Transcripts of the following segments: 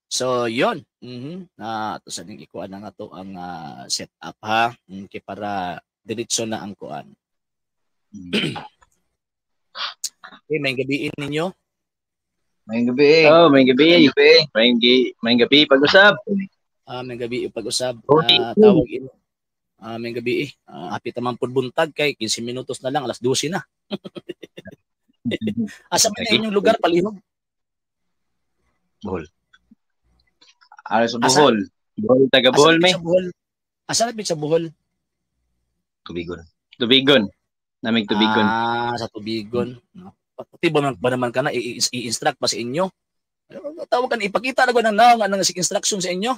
So yon. To sa ning ikuan na nga to ang setup ha. Kay para diretso na ang kuan. Okay, may gabiin ninyo. May gabi. May gabi. May gabi pag-usab. May gabi pag-usab. Tawag ino. May gabi hapit naman pud buntag kay 15 minutos na lang, alas 12 na. Asa man inyong lugar palihog? Bohol. Sa Bohol. Bohol, taga Bohol may. Asa na sa Bohol? Tubigon. Namig Tubigon. Sa Tubigon. Pati ba naman ka na i-instruct pa sa inyo? Tawag ka na, ipakita na ko ng naong anong instruction sa inyo.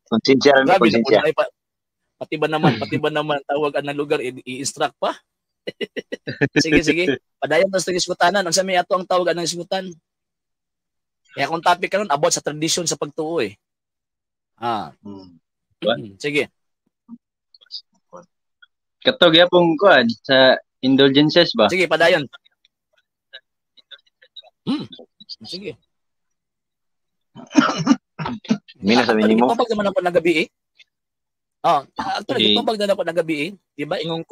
Konsensya na, konsensya. Pati ba naman tawag ang lugar i-instruct pa? Sige. Padayon tas isgutanan. Ang sa may ato ang tawag ang isgutan. Kaya kung topic karon about sa tradition sa pagtuo eh. Sige. Katog yapong kuan sa indulgences ba? Sige, padayon. Sige. Mina sa minimo. Ito pag naman ako nagabi eh. Actually, ito pag naman ako nagabi eh. Diba, ingon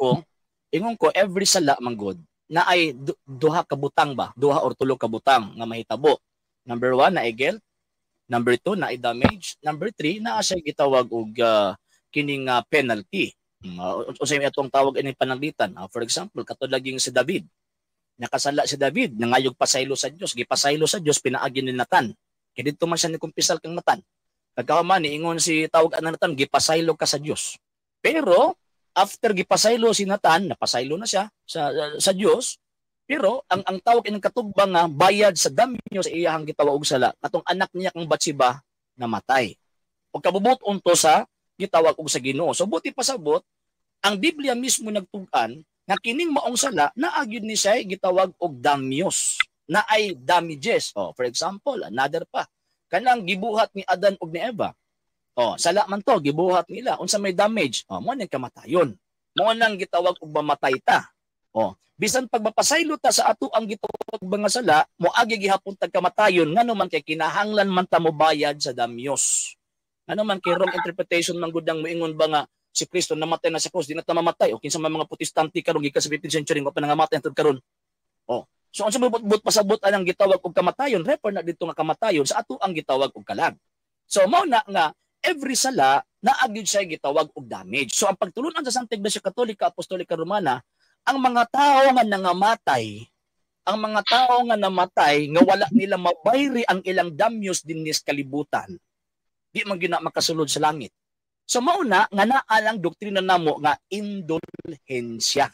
ko, every sala manggod na ay duha ka butang ba? Duha or tulo ka butang nga mahitabo. Number 1, na ay guilt. Number 2, na ay damage. Number 3, na siya gitawag og kining penalty. Usay atong tawag ini pananglitan. For example, katod laging si David. Nakasala si David, nangayog pasaylo sa Dios, gipasaylo sa Dios pinaagi ni Natan. Kay didto man siya ni kumpisal kang Natan. Pagkaman niingon si tawag ang Natan, gipasaylo ka sa Dios. Pero after gipasaylo si Natan, napasaylo na siya sa Dios. Pero ang tawag ining katubang nga bayad sa damyo sa iyahang gitawag og sala, katong anak niya kang Batsiba namatay. Ug kabubuton to sa gitawag og sa Ginoo. So buti pasabot ang Biblia mismo nagtug-an nga kining maong sala naagid ni siya gitawag og damyos, na ay damages. For example, another pa. Kanang gibuhat ni Adan ug ni Eva. Sala man to gibuhat nila. Unsa may damage? Mo nang kamatayon. Mo nang gitawag og mamatay ta. Bisan pag mapasaylo ta sa ato ang gitawag mga sala, mo agi gihapon tag kamatayon ngano man kay kinahanglan man ta mo bayad sa damyos. Ano man kay wrong interpretation man gud ang moingon ba nga si Kristo namatay na sa krus, di na ta mamatay. O kinsa man mga Protestante karon gikan sa 15th century wa pa nangamatay antud karon. So unsa may but pasabot ang gitawag og kamatayon, refer na dito nga kamatayon sa ato ang gitawag og kalag. So mao na nga every sala naagid siya gitawag og damage. So ang pagtulunan sa Santa Iglesia Katolika Apostolika Romana, ang mga tao nga nangamatay, nga wala nila mabayri ang ilang damyos dinhi sa kalibutan, di man gyud na makasulod sa langit. So mauna nga naa lang doktrina namo nga indulhensya.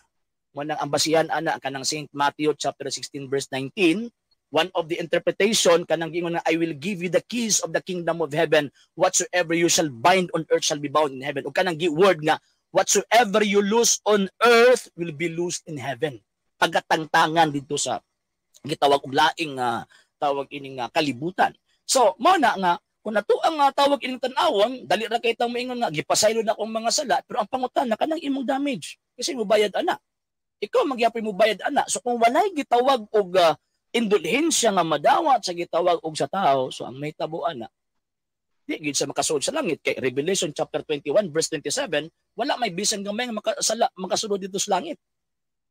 Manang ambasihan ana kanang St. Matthew chapter 16 verse 19, one of the interpretation kanang gingon nga I will give you the keys of the kingdom of heaven, whatsoever you shall bind on earth shall be bound in heaven. O kanang word nga whatsoever you loose on earth will be loosed in heaven. Pagatangtangan dito sa gitawag og laing tawag ining kalibutan. So mao na nga kung nato ang tawag ining tan-awon, dali ra kay ta moingon nga gipasaylo na akong mga sala, pero ang pangutan na kanang imong damage kasi mo bayad ana. Ikaw magyapon mo bayad ana. So kung walay gitawag og indulhensya nga madawat sa gitawag og sa tao, so ang may tabo ana di gid sa makasulod sa langit. Kay Revelation chapter 21 verse 27, wala may bisan gamay nga makasulod dito sa langit.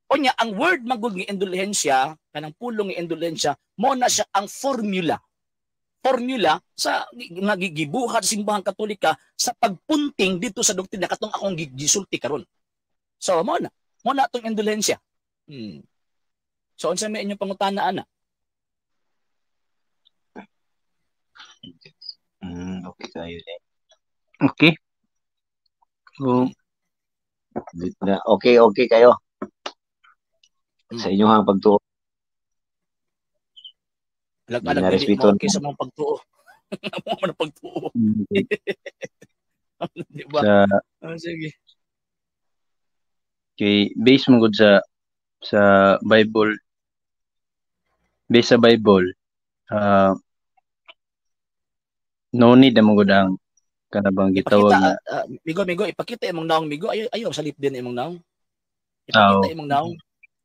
Unya ang word magud nga indulhensya, kanang pulong nga indulhensya, mo na siya ang formula sa nga gibuhat simbahang Katolika sa pagpunting dito sa doktrina katong akong gisulti karon. So mo na tong indulhensya. So unsa may inyong pangutana ana? Okay tayo din. Okay. Okay kayo. Sa inyong pagtuo. Alag dili mo okay sa mga pagtuo. Mo man pagtuo. Di ba? Sige. Okay, base mo gud sa Bible. Base sa Bible, no need mo gud ang kanabang gitawag na Migo ipakita imong naong migo ayo salip din imong naong. Ipakita imong naong.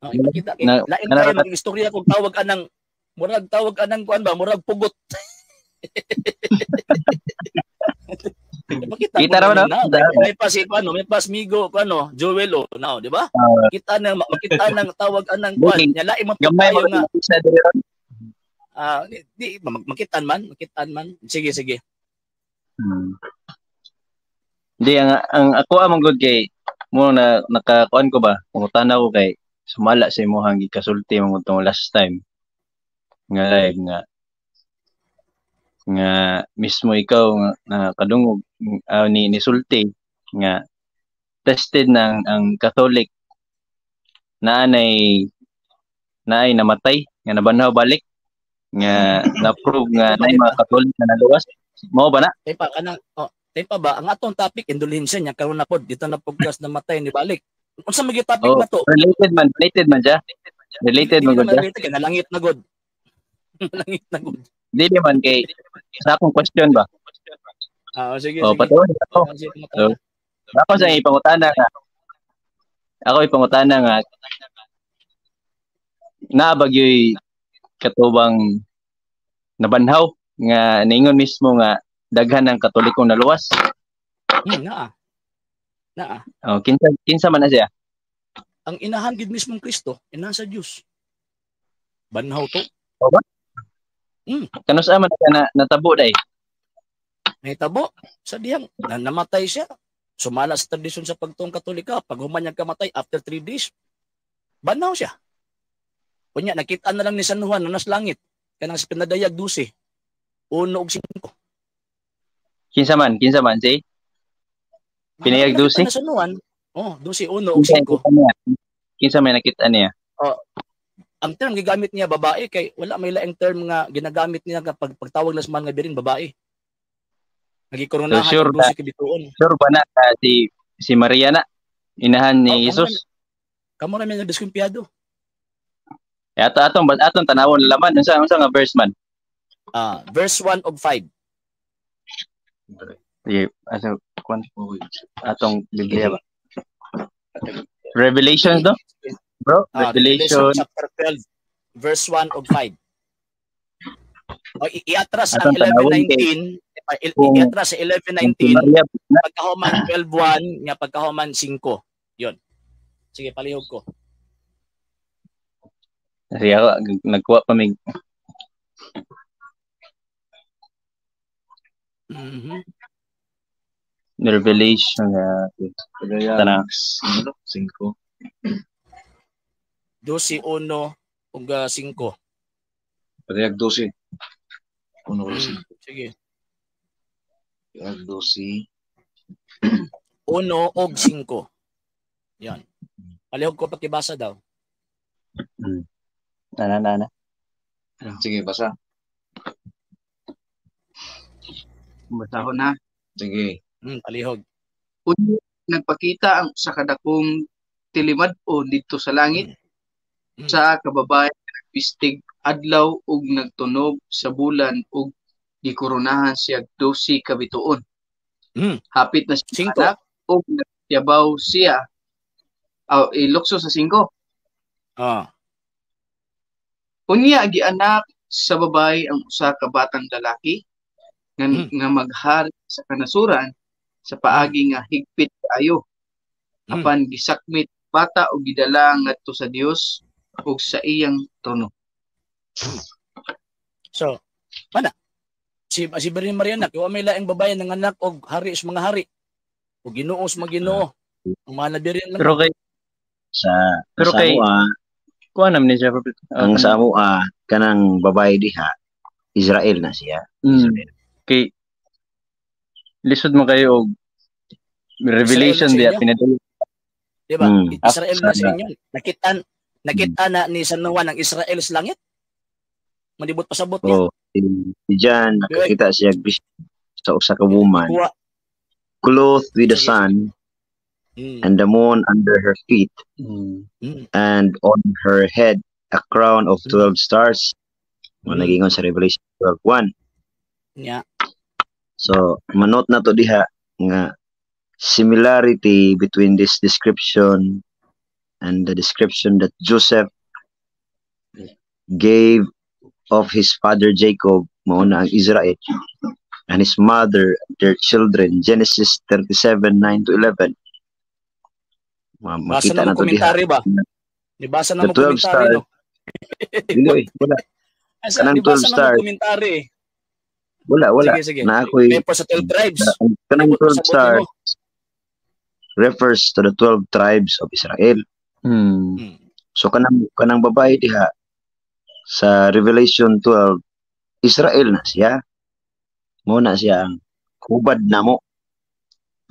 Ipakita kay lain kayo mag istorya kung tawag anang murag kuan ba murag pugot. Makita Kita mo naman na may pas ano, may pas Migo ano, Joel now, di ba? Kita na makita nang tawag anang kwan, nya lain man gamay tayo nga. sa dire. Di makitaan man. Sige. Hindi ang ako amang good kay mo na nakakuan ko ba, pangutana ko kay sumala sa imong gikasulti mo tong last time. Nga live nga mismo ikaw nga kadungog ni sulti nga tested ng ang Catholic na ay namatay nga nabanhaw balik nga na-prove nga na mga Catholic na naluwas mo ba na pa ba ang atong topic indulhensya nya karon na pod dito na podcast na matay ni balik unsa may topic na to related man siya related man gud nalangit na god nalangit na god dili man kay sa akong question ba sige patuloy ako ako sa ipangutana nga naabagyoy katubang nabanhaw nga ningon mismo nga daghan ng Katolikong naluwas. Kinsa man na siya? Ang inahan gid mismong Kristo, inahan sa Dios. Banhaw to. O ba? Kanus man na natabo day. Nahitabo sa diyang namatay siya. Sumala sa tradisyon sa pagtuong Katolika, pag humanyag kamatay after 3 days, banhaw siya. Kunya nakita na lang ni San Juan na nas langit kanang pinadayag 12. 1 ug 5. Kinsa man si? Pinayag 12? San Juan. 12, 1 ug 5. Kinsa may nakita niya? Ang term gigamit niya babae kay wala may laing term nga ginagamit niya kapag pagtawag lang sa mga birin babae. Nagikoronahan so, sure 12 kibituon. Sure ba na si Maria na inahan ni Jesus? Kamo ra may diskumpiyado. Atong tanawon laman unsa nga verse man? Verse 1 of 5. Atong Biblia ba? Revelation do? Bro, Revelation chapter 12 verse 1 of 5. Iatras ang 11:19, iatras sa 11:19 pagkahuman 12:1 nga pagkahuman 5. Yon. Sige, palihog ko. Kasi ako, nagkuha pa may... Revelation tanang 5. 12, 1, ug 5. Parehag 12. 1 ug 5. Sige. Parehag 12. 1 ug 5. Yan. Palihog ko pakibasa daw. Nana. Sige, basa. Basahon na. Sige. Palihog. Unya nagpakita ang sa kadakong tilimad-o dito sa langit sa kababayan nagpistig adlaw ug nagtunog sa bulan ug gikoronahan siya 12 ka bituon. Hapit na siya anak ug nagyabaw siya ilukso sa 5. Unya gianak sa babae ang usa ka batang lalaki nga maghari sa kanasuran sa paagi nga higpit kaayo. Apan gisakmit bata o gidala ngadto sa Dios ug sa iyang trono. So, mana? Si Virgin Maria na kiwa may laing babae ng anak og hari sa mga hari. O Ginoo sa mga Ginoo. Ang mga nabirin lang. Pero kay kuha naman niya ang Samoa kanang babae diha Israel na siya. Israel. Kay lisod mo kayo og Revelation diya pinadala. Diba? Israel na sa inyo. Nakita na ni San Juan ang Israel sa langit? Malibot pasabot niya. Si John nakakita siya sa usa ka woman clothed with the sun and the moon under her feet and on her head a crown of 12 stars. Nagingon sa Revelation 12:1. Yeah. So, manot na to diha nga similarity between this description and the description that Joseph gave of his father Jacob mao na ang Israel and his mother and their children. Genesis 37:9-11. Basa Makita na na mo to diha. komentary ba? Nibasa na The mo 12 komentary, stars. no? Dili, wala. Asa, Kanang 12 nibasa na mo stars. komentary. Wala. Sige, sige. Na ako'y Refer sa 12 tribes. kanang Libot 12 pasabot stars nimo. refers to the 12 tribes of Israel. So kanang babae diha sa Revelation 12, Israel na siya. Mo na siya ang hubad na mo.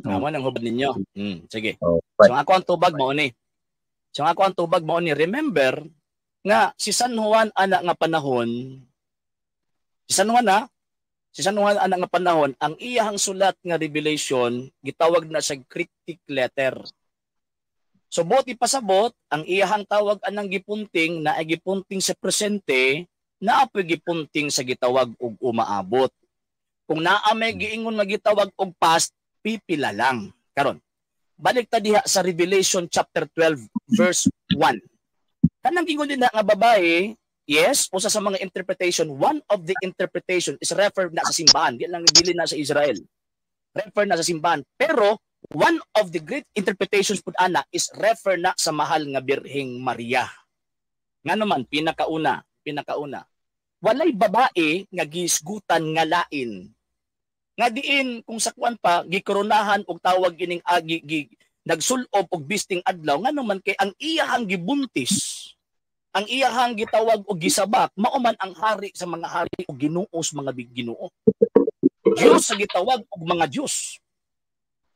Naman ang hubad ninyo. Sige. Oh, So ako ang tubag mo ni. Remember nga si San Juan ana nga panahon. Si San Juan ana nga panahon, ang iyahang sulat nga Revelation gitawag na sa cryptic letter. So buti pasabot ang iyahang tawag anang gipunting na ay gipunting sa presente, naa pa gipunting sa gitawag og umaabot. Kung naa may giingon nga gitawag og past, pipila lang. Karon, balik ta diha sa Revelation chapter 12 verse 1. Kanang gingon din na nga babae, yes, usa sa mga interpretation, one of the interpretation is refer na sa simbahan, di lang dili na sa Israel. Refer na sa simbahan, pero one of the great interpretations pud ana is refer na sa mahal nga Birheng Maria. Nga naman pinakauna. Walay babae nga gisgutan nga lain. Nga diin kung sakuan pa gikoronahan og tawag ining nagsulob og bisting adlaw nga naman kay ang iyahang gibuntis. Ang iyahang gitawag og gisabak mao man ang hari sa mga hari og Ginoo sa mga Ginoo. Diyos sa gitawag og mga Diyos.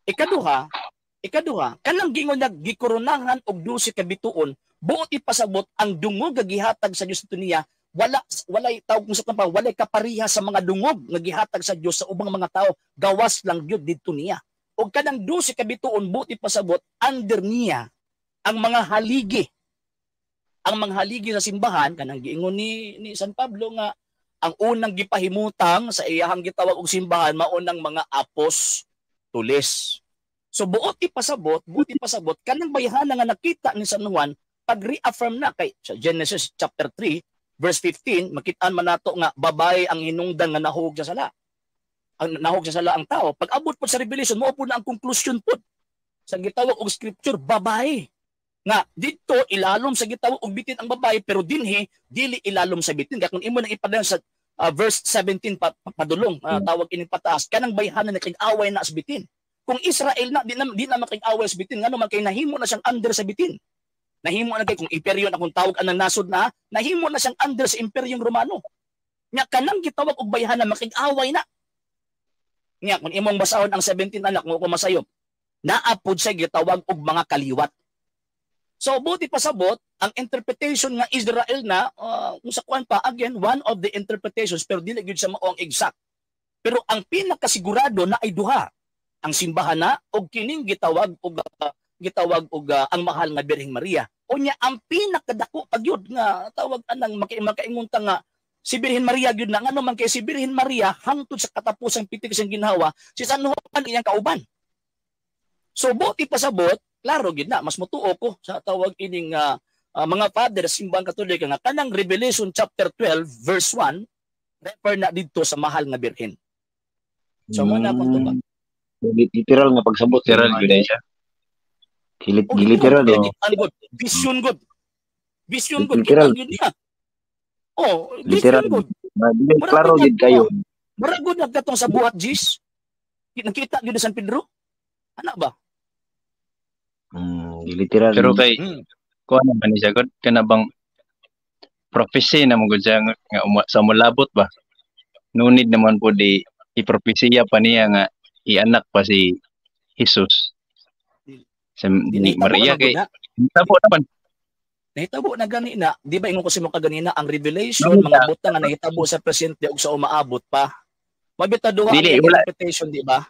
Ikaduha, kanang gingon gikoronahan og 12 ka bituon, buot ipasabot ang dungog nga gihatag sa Dios sa niya, walay tawag kung sa pa, walay kapariha sa mga dungog nga gihatag sa Dios sa ubang mga tao, gawas lang gyud didto niya. Og kanang 12 ka bituon buot ipasabot under niya ang mga haligi. Ang mga haligi sa simbahan kanang giingon ni San Pablo nga ang unang gipahimutang sa iyahang gitawag og simbahan maunang mga apostoles. So buot ipasabot kanang bayhana nga nakita ni San Juan pag-reaffirm na kay sa Genesis chapter 3 verse 15 makitaan man nato nga babae ang hinungdan nga nahug sa sala. Ang nahug sa sala ang tao. Pag abot po sa Revelation mao po na ang conclusion po sa gitawag og scripture babae. Nga dito ilalom sa gitawag og bitin ang babae pero dinhi dili ilalom sa bitin. Kaya kung imo nang ipadala sa verse 17 padulong tawag ining pataas kanang bayhana na kay away na sa bitin. Kung Israel na di na makig-away sa bitin ngano man kay nahimo na siyang under sa bitin. Nahimo na kay kung imperyo na kung tawag anang nasod na nahimo na siyang under sa imperyong Romano. Nya kanang gitawag og bayhana makig-away na. Nya kung imong basahon ang 17 anak mo ko masayop. Naapod siya gitawag og mga kaliwat. So buti pasabot ang interpretation nga Israel na kung sa kuan pa again one of the interpretations pero dili gyud siya mao ang exact. Pero ang pinakasigurado na ay duha ang simbahan na og kining gitawag og ang mahal nga Birheng Maria. Unya ang pinakadako pagyud nga tawag anang makaingon ta nga si Birhen Maria gyud na ngano man kay si Birhen Maria hangtod sa katapusang pitik siyang ginhawa si San Juan iyang kauban. So buti pasabot klaro gid na mas motuo ko sa tawag ining mga father sa simbahan Katolika nga kanang Revelation chapter 12 verse 1 refer na didto sa mahal nga birhen. So mo na akong tubag. Literal nga pagsabot Literal gyud siya. Literal Vision good. Vision good literal kita gyud niya. Oh, literal good. Klaro gid kayo. Mura gud nagkatong sa buhat Jis. Nakita gyud sa San Pedro. Ana ba? Literal. Pero kay ko ano man siya gud kana bang prophecy na mo gud siya nga sa mulabot ba. No need naman po di ipropesiya pa niya nga ianak pa si Jesus. Sa ni Maria kay tabo naman. Nahitabo na gani na, di ba ingon ko si mo kaganina ang Revelation mga butang nga nahitabo sa presente ug sa umaabot pa. Mabita duha ang interpretation, di ba?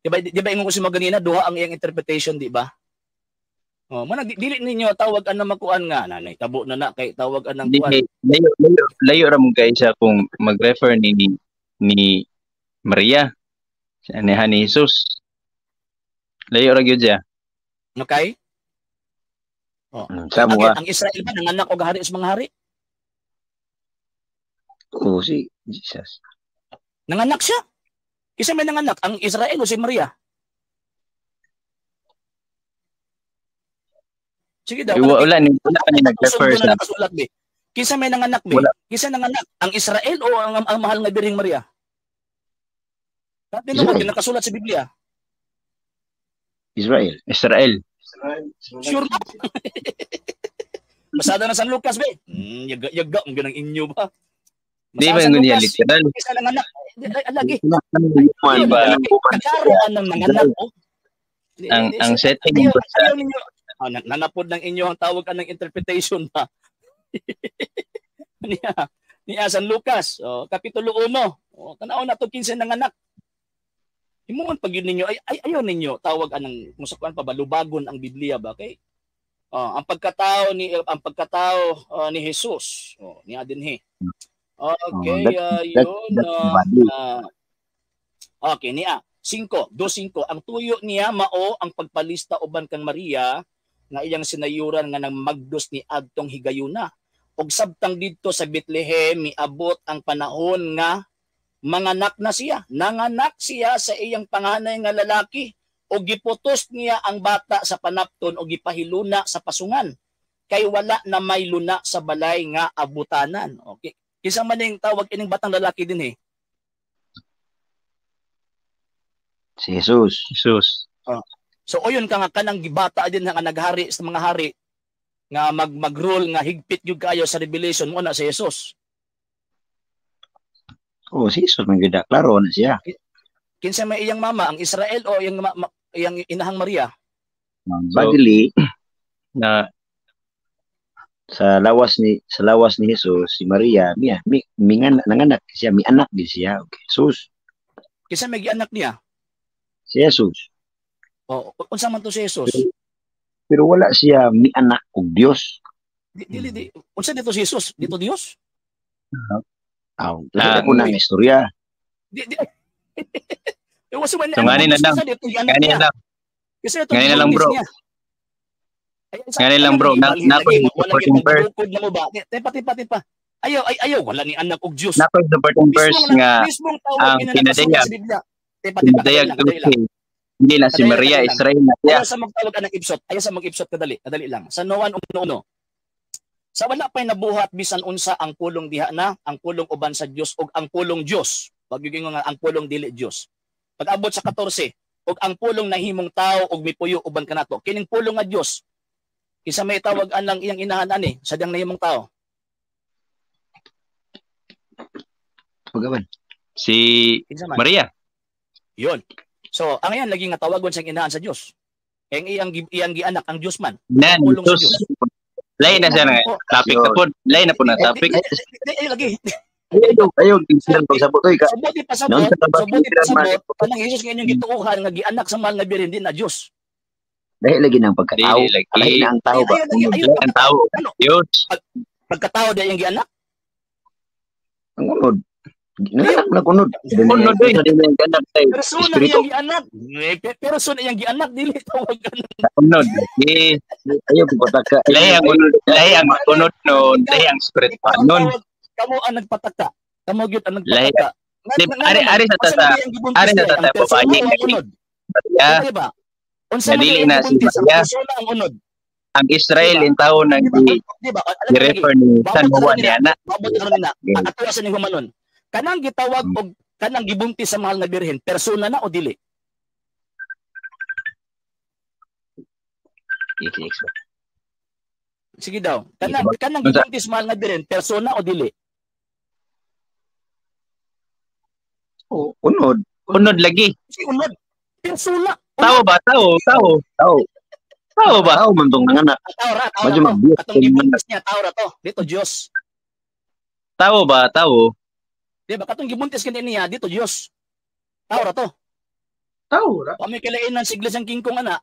Di ba ingon ko si mo ganina duha ang iyang interpretation, di ba? Oh, man dili ninyo tawag an makuan nga na nahitabo na kay tawag anang kuan. Layo ra mo kay siya kung mag-refer ni Maria ni Jesus. Layo ra gyud siya. Okay? Oh. Ang Israel ba nanganak og hari sa mga hari? Oo, si Jesus. Nanganak siya. Kisa may nanganak, ang Israel o si Maria? Sige daw. Wala ni nag-refer sa nakasulat be. Kisa may nanganak be. Kisa nanganak ang Israel o ang mahal nga Birheng Maria? Dati no nakasulat sa Biblia. Israel. Sure na. Masada na San Lucas be. Yaga ang ganang inyo ba? Di ba yung ganyan literal? Kisa nanganak. Lagi. Kagaroan ng nanganak. Ang setting ayaw ninyo. Nanapod ng inyo ang tawag ng interpretation ba? niya San Lucas, Kapitulo 1. Tanaw na to 15 ng anak. Himuon pag yun ninyo, ayaw ninyo tawag anang musakuan pa ba lubagon ang Biblia ba kay ang pagkatao ni Jesus. Niya dinhi. Okay, yun. Okay, niya. 2:5 ang tuyo niya mao ang pagpalista uban kang Maria nga iyang sinayuran nga nang magdos ni adtong higayuna. Og sabtang didto sa Bethlehem miabot ang panahon nga manganak na siya. Nanganak siya sa iyang panganay nga lalaki og giputos niya ang bata sa panapton og gipahiluna sa pasungan. Kay wala na may luna sa balay nga abutanan. Okay. Kisa man ning tawag ining batang lalaki din Si Jesus. So oyon ka nga kanang gibata din nga naghari sa mga hari nga mag-rule nga higpit gyud kayo sa Revelation mo na si Jesus. Si Jesus man gyud klaro na siya. Kinsa may iyang mama ang Israel o iyang inahang Maria? Badly na sa lawas ni Jesus si Maria nanganak siya, mi anak din siya. Okay. Jesus. Kinsa may gianak niya? Si Jesus. Unsa man to si Jesus? Pero wala siya mi anak og Dios. Dili. Unsa dito si Jesus? Dito Dios? Lahat ko ng istorya. Ngayon na lang bro. Ngayon lang bro. Nako yung supporting verse. Tipa. Ayaw. Wala ni anak og Dios. Nako yung supporting verse nga ang pinadayag. Hindi na si Maria Israel na siya. Ayaw sa magtawag ng ibsot. Ayaw sa mag-ibsot kadali lang. Sa Noan 1:1. Sa wala pa'y nabuhat bisan unsa ang pulong diha na, ang pulong uban sa Dios ug ang pulong Dios. Pag nga ang pulong dili Dios. Pag abot sa 14, ug ang pulong nahimong tao ug mipuyo uban kanato. Kining pulong nga Dios. Kisa may tawag lang iyang inahan ani, sadyang nahimong tao. Pagawan. Si Maria. Yun. So, ang iyan lagi nga tawagon sa inahan sa Dios. Kaya iyang gianak ang Dios man. Nan, Dios. Lain na siya na topic na po. Lain na po na topic. Lagi. Ayaw, tingnan pagsabot oy ka. Sabuti pasabot. Kanang Jesus nga inyong gituuhan nga gianak sa mahal nga Birhen din na Dios. Dahil lagi ng pagkatao. Dahil na ang tao ba? Ang tao. Dios. Pagkatao dahil yung gianak? Ang unod. Nagunod. Unod doy. Persona yung gianak. Persona yung gianak. Dili tawag ka na. Unod. Ayaw pagpataka. Lay ang unod nun. Lay ang spirit pa nun. Kamu ang nagpataka. Kamu yun ang nagpataka. Ari sa tata babae. Maria. Nadili na si Maria. Ang Israel in tao nang i-refer ni San Juan ni Ana. Ato sa ni humanon. Kanang gitawag og kanang gibuntis sa mahal nga Birhen, persona na o dili? Sige daw. Kanang gibuntis mahal nga Birhen, persona o dili? Unod. Unod lagi. Si unod. Persona. Tao ba? Tao ba? Tao man tong nanganak. Tao ra. Atong gibuntis niya, tao ra to. Dito Dios. Tao ba? Tao. Di ba? Katong gibuntis kini niya, dito Dios. Tao ra to. Tao ra. Kami kilainan siglas ang kingkong ana.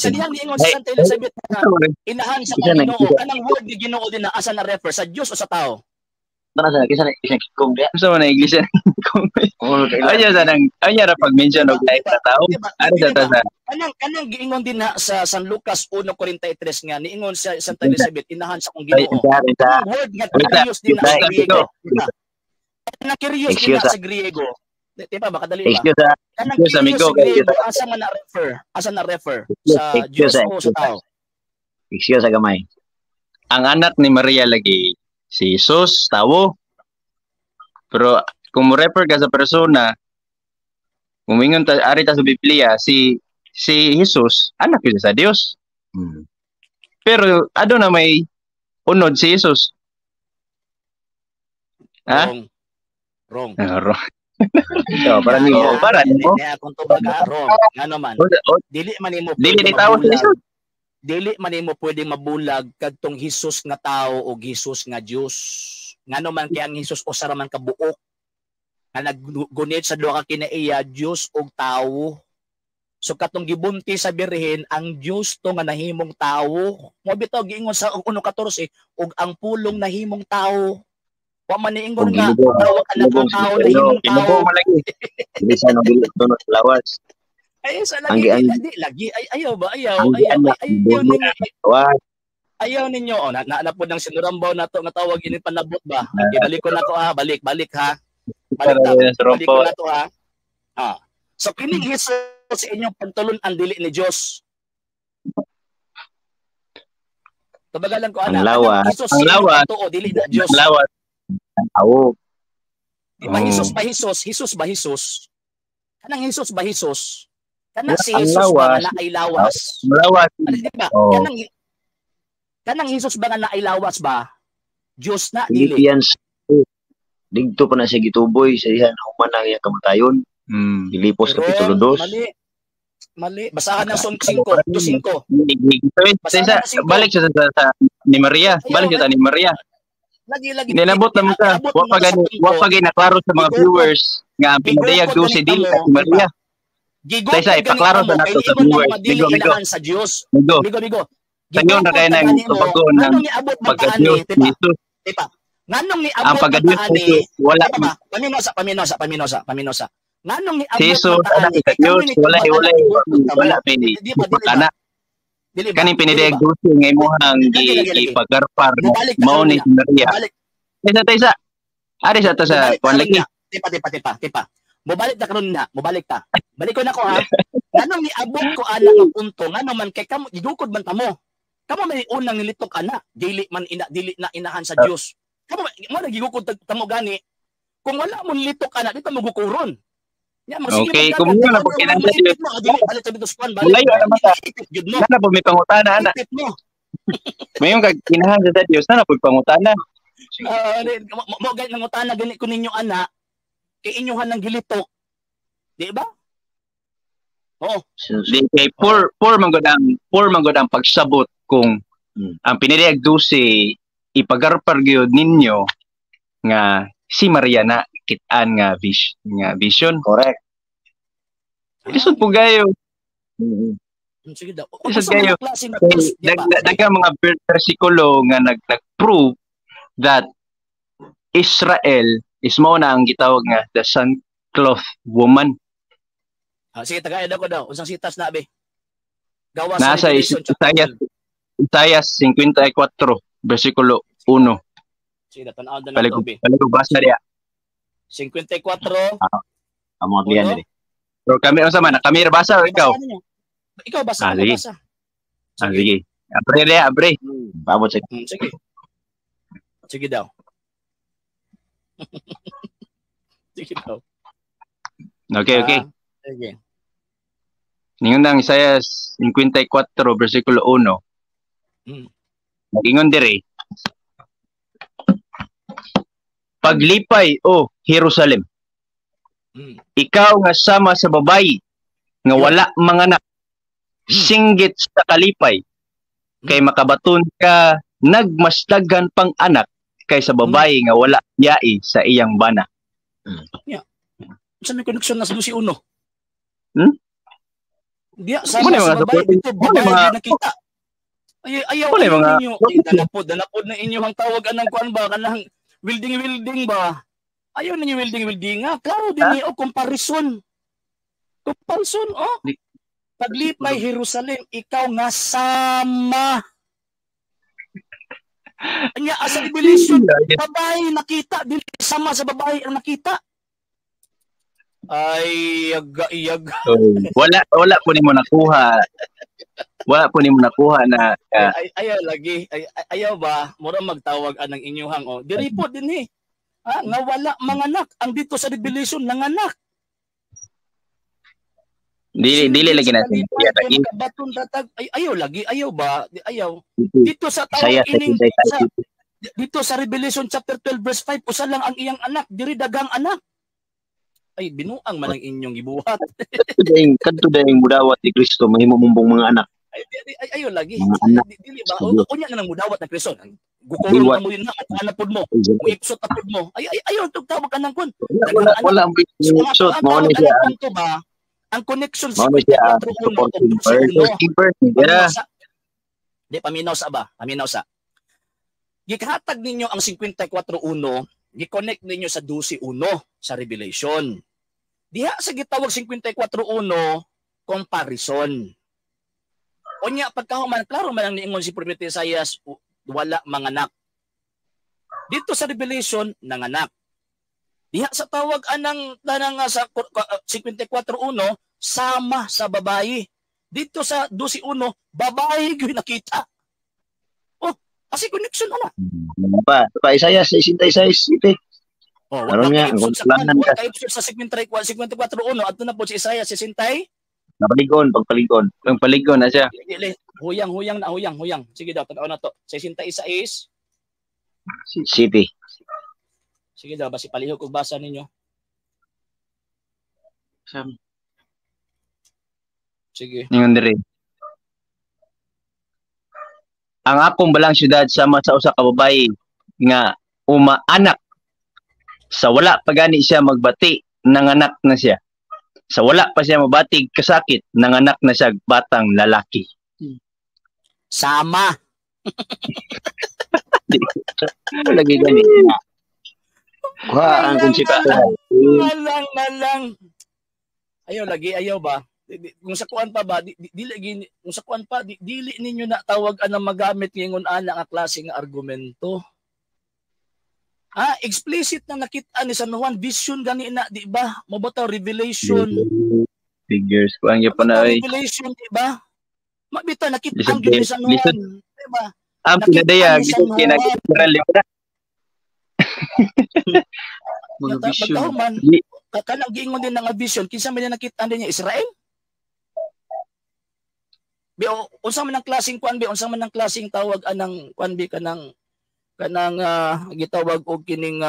Sa diyang niingon sa Santa Elizabeth na inahan sa Ginoo. Kanang word ni Ginoo din na asa na refer sa Dios o sa tao? Tara sa kisa kong dia. Sa mga iglesia kung anya sa nang anya ra pag-mention og lain na tao. Ari sa ta sa kanang giingon din na sa San Lucas 1:43 nga niingon sa Santa Elizabeth inahan sa kong Ginoo. Ang word nga curious din na sa Griego. Kanang curious din na sa Griego. Di ba makadali ba? Kanang curious sa Griego asa na refer sa Diyos o sa tao. Excuse sa gamay. Ang anak ni Maria lagi si Jesus, tao. Pero kung mo-refer ka sa persona, umingon ta ari ta sa Biblia si Jesus, anak yun sa Dios. Pero ado na may unod si Jesus. Wrong. Wrong. Para ni mo. Kung tubaga, wrong. Ngano man. Dili man nimo dili ni tao si Jesus. Dili man nimo pwedeng mabulag kadtong Hesus nga tao o Hesus nga Dios. Ngano man kay ang Hesus usa ra man ka buok. Nga naggunit sa duha ka kinaiya Dios ug tao. So katong gibunti sa birhen ang Dios to nga nahimong tao. Mo bitaw giingon sa 1:14 ug ang pulong nahimong tao. Wa man niingon nga tawag anak ng tao nahimong tao. Dili sa nang dunot lawas. Ay, sa lagi, lagi. Ayaw ba? Ayaw ninyo. O, na po ng sinurambaw na to, nga tawag ini panabot ba? Okay, balik ko na to ha. Balik ha. Balik ko na to ha. So, kining Hesus sa inyong pagtulon ang dili ni Diyos. Tabagalan ko, anak. Ang lawas. Dili na Diyos. Ang lawas. Ang Di ba Hesus ba Hesus? Hesus ba Hesus? Kanang Hesus ba Hesus? Kana si Jesus ba nga naay lawas? Lawas. Diba? Kanang Jesus ba nga naay lawas ba? Diyos na dili. Dingto pa na siya gituboy sa diha human ang iyang kamatayon. Filipos kapitulo 2. Mali. Basahan ng Psalm 5:5. Balik siya sa ni Maria. Balik siya ni Maria. Lagi. Nilabot na mo sa. Wa pa ginaklaro sa mga viewers nga ang pinadayag si dili si Maria. Gigo sa ipaklaro sa nato sa viewers. Migo sa Dios. Migo. Sanyo na kay nang tubagon ng pagka-Dios ni Jesus. Diba? Nganong ni abot ang pagka-Dios wala pa. Paminosa. Nganong ni abot Jesus anak sa Dios wala pini. Kana kaning pinidayag dusi nga imong ipagarpar mao ni Maria. Taysa. Ari sa ta sa kuan lagi. Tipa. Mobalik ta karon na, mobalik ta. Balik ko na ko ha. Nganong niabot ko ana nga punto ngano man kay kamo gidukod man tamo. Kamo may unang nilitok ana, dili na inahan sa Dios. Kamo mo nagigukod tamo gani. Kung wala mo nilitok ana, dito mo gukuron. Okay, kung mo na pag kinahanglan balik sa dito span balik. Wala na mata. Nana po may pangutana ana. Mayon kag kinahanglan sa Dios na po pangutana. Mo gani nangutana gani ko ninyo ana. Kay inyuhan ng gilitok. Di ba? Di kay poor manggod ang pagsabot kung ang pinidayag dusi ipagarpar gyud ninyo nga si Maria na kitaan nga vision. Correct. Isod po gayo. Sige daw. Isod gayo. Daghang mga bersikulo nga nag-prove that Israel is mo na ang gitawag nga the sackcloth woman. Sige, tagayan ako daw. Unsang sitas na, be? Gawa nasa Isaias 54, versikulo 1. Sige, tanaw na lang, be. Paliko, basa diya. 54. Amo diyan dire. Pero kami kami basa o ikaw? Ikaw basa, ako basa. Sige. Abre. Babot sa. Sige. Sige daw. Sige daw. Okay. Sige. Ningon nang Isaias 54, versikulo 1. Nagingon dire. Paglipay o Jerusalem. Ikaw nga sama sa babayi nga wala manganak. Singgit sa kalipay. Kay makabaton ka nagmasdaghan pang anak kaysa babayi nga wala yai sa iyang bana. Saan may koneksyon na sa 12:1? Diya, sa babae, ito, babae nakita. Ayaw ninyo, danapod na inyong tawag anang kuan ba, kanang Wilding ba? Ayaw ninyo wilding nga. Klaro din niyo comparison. Comparison, oh. Paglipay Jerusalem, ikaw nga sama. Anya sa revelation, babae nakita, dili sama sa babae ang nakita. Ay, iyag. Wala po nimo nakuha. Wala po nimo nakuha na ayaw lagi. Ayaw ba mura magtawag anang inyuhang o. Diri po din nga wala manganak ang dito sa revelation nanganak. Dili lagi na lagi. Baton tatag ayaw lagi. Ayaw ba? Ayaw. Dito sa tawag ining dito sa Revelation chapter 12 verse 5 usa lang ang iyang anak, diri dagang anak. Ay binuang man ang inyong gibuhat. Kadto daing mudawat ni Kristo mahimo mumbong mga anak. Ayaw lagi. Dili ba? Unya nga nang mudawat na Kristo. Gukurong ka mo yun na, anapod mo. Ipsot apod mo. Ayaw, tawag ka ng kun. Wala ang ipsot. Mawala siya. Ang connection sa 54.1 Di, paminaw sa ba? Paminaw sa. Gikahatag ninyo ang 54.1, gi-connect ninyo sa 12.1 sa Revelation. Diha sa gitawag 54.1, comparison. Unya, pagkahuman, klaro man ang niingon si Prophet Isaias, wala manganak. Dito sa Revelation, nanganak. Diha sa tawag anang sa 54.1, sama sa babae. Dito sa 12.1, babae gyud nakita. Oh, kasi connection ana. Pa Isaias 66 Oh, wala nga episode sa 54.1 adto na po si Isaias 60. Pagpaligon na siya. Huyang. Sige daw, tanaw na to. 66 City. Sige daw, basi palihog og basa ninyo. Sige. Ningon diri. Ang akong balang syudad sama sa usa ka babaye nga umaanak. Sa wala pa gani siya magbati, nanganak na siya. Sa wala pa siya mabatig kasakit, nanganak na siya batang lalaki. Sama. Lagi gani. Kuha ang konsepto. Malang. Ayaw ba? Kung sa kuan pa ba, dili ninyo na tawag anang magamit ngingon ana nga klase nga argumento. Explicit na nakita ni San Juan, vision gani na, di ba? Mabotaw revelation. Figures ko ang yapon na ay. Revelation, di ba? Mabita nakita ang ni San Juan, di ba? Ang pinadaya ginagitral mo na. Mga vision. Kanang giingon din nga vision, kinsa man nakita din niya Israel? Unsa man ang klaseng kuan unsa man ang klaseng tawag anang kuan kanang gitawag og kining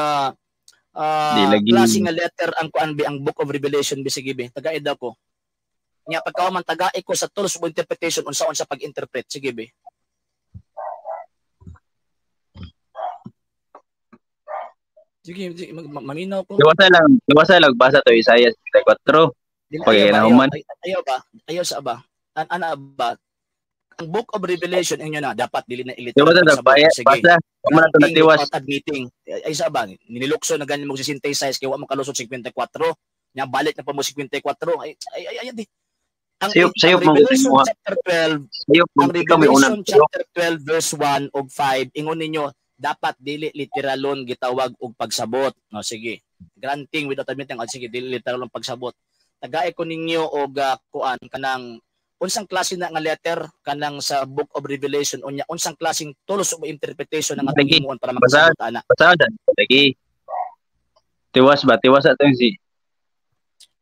klaseng nga letter ang kuan ang Book of Revelation bisige tagaid ako. Nya pagkahuman tagaid ko sa tools of interpretation unsaon sa pag-interpret sige be. Sige, maminaw ko. Iwasa lang basa to Isaiah 54. Pagkinahuman. Ayaw ba? Ayaw sa ba? Ana ba? Ang Book of Revelation inyo na dapat dili na iliteral sa basa. Kamana to natiwas admitting. Ay sa ba? Nililukso na ganin mo si synthesize kay wa mo kalusot 54. Nya balik na pa mo 54. Ay di. Ang Revelation chapter 12. Ang Revelation chapter 12 verse 1 ug 5 ingon ninyo dapat dili literalon gitawag og pagsabot. No sige. Granting without admitting sige dili literalon pagsabot. Tagaay ko ninyo og kuan kanang unsang klase na nga letter kanang sa Book of Revelation unya unsang klaseng tools of interpretation ang atong himuon para makasabot ana. Basahan lagi. Tiwas atong si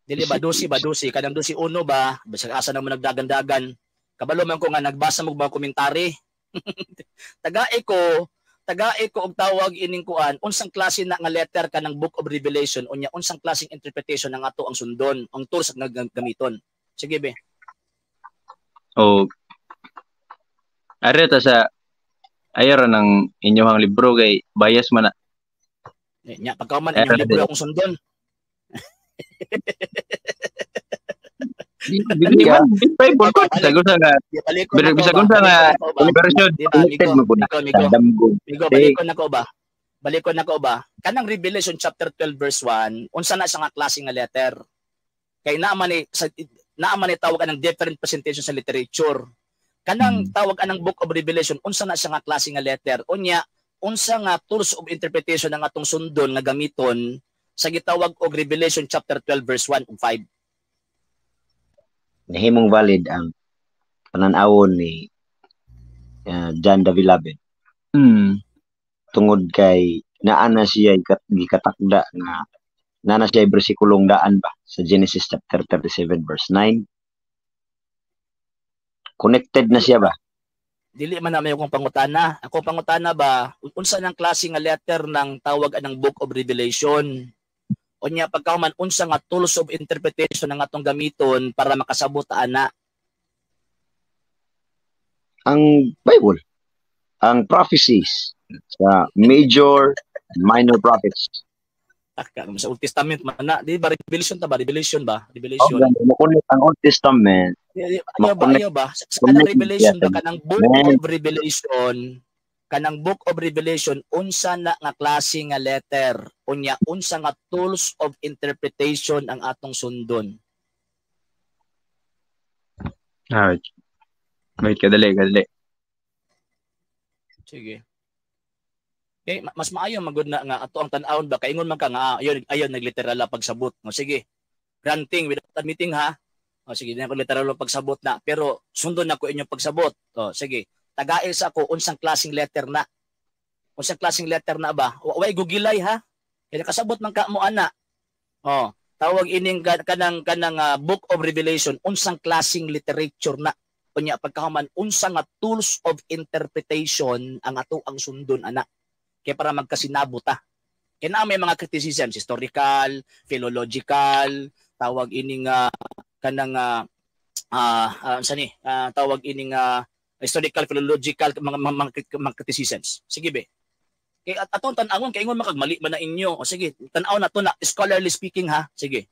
dili ba 12 kanang 12 ba bisag asa na mo nagdagan-dagan. Kabalo man ko nga nagbasa mo ba komentary. Tagaay ko og tawag ining kuan unsang klase na nga letter kanang Book of Revelation unya unsang klaseng interpretation ang ato ang sundon ang tools nga gamiton. Sige be. Ari ta sa ayara ng inyong libro kay bias man na. Nya pagkaman inyong libro akong sundon. Balik ko na ko ba? Kanang Revelation chapter 12 verse 1, unsa na siya nga klase nga letter? Kay naaman ni tawag anang different presentation sa literature. Kanang tawag anang Book of Revelation, unsa na siya nga klase nga letter? Unya, unsa nga tools of interpretation ang atong sundon nga gamiton sa gitawag og Revelation chapter 12 verse 1 ug 5? Nahimong valid ang pananawon ni John the Beloved. Tungod kay naana siya gikatakda nga nana siya bersikulong daan ba sa Genesis chapter 37 verse 9. Connected na siya ba? Dili man naman akong pangutana. Ako pangutana ba, unsa nang klase nga letter ng tawag anang Book of Revelation? Unya pagkahuman unsa nga tools of interpretation ang atong gamiton para makasabot ana? Ang Bible, ang prophecies sa major minor prophets. Sa Old Testament man na, di ba Revelation ta ba? Revelation ba? Revelation. Ang Old Testament. Ayaw ba? Sa kanang Revelation ba kanang Book of Revelation, kanang Book of Revelation unsa na nga klase nga letter? Unya unsa nga tools of interpretation ang atong sundon? Wait, kadali. Sige. Okay, mas maayo magud na nga ato ang tan-awon ba kaingon man ka nga ayon nagliteral pagsabot. No sige. Granting without admitting ha. O sige, na ko literal pagsabot na pero sundon na ko inyong pagsabot. O sige. Tagail sa ako unsang klaseng letter na. Unsang klaseng letter na ba? Way gugilay ha. Kaya kasabot man ka mo ana. O, tawag ining kanang Book of Revelation unsang klaseng literature na. Unya pagkahuman unsa nga tools of interpretation ang ato ang sundon ana. Kaya para magkasinabot ta. Kaya na may mga criticisms, historical, philological, tawag ining kanang tawag ining historical, philological mga criticisms. Sige be. Kaya atong tan-awon kay ingon makagmali man na inyo. O sige, tan-aw na to na scholarly speaking ha. Sige.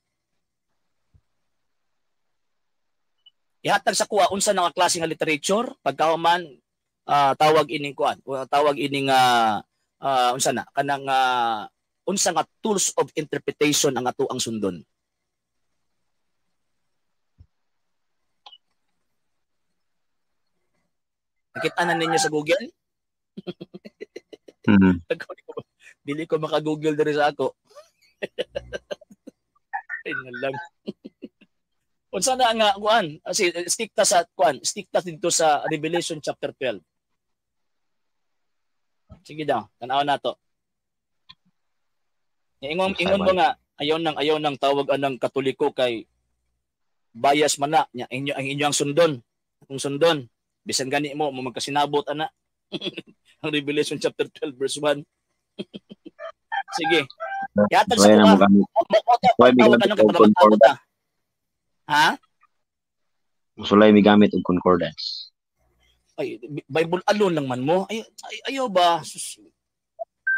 Ihatag sa kuha unsa nga klase nga literature pagkahuman tawag ining kuan, tawag ining unsa na kanang unsa nga tools of interpretation ang ato ang sundon. Nakita na ninyo sa Google? Dili ko maka-Google diri sa ako. Ay lang. Unsa na nga kuan? Stick ta dito sa Revelation chapter 12. Sige daw, tanaw na to. Ingon mo nga ayaw nang tawag anang Katoliko kay bias man na ang inyong sundon. Kung sundon, bisan gani mo magkasinabot ana. Ang Revelation chapter 12 verse 1. Sige. Yatag sa kuha. Ha? Musulay mi gamit og concordance. Ay, Bible alone lang man mo. Ayaw ba?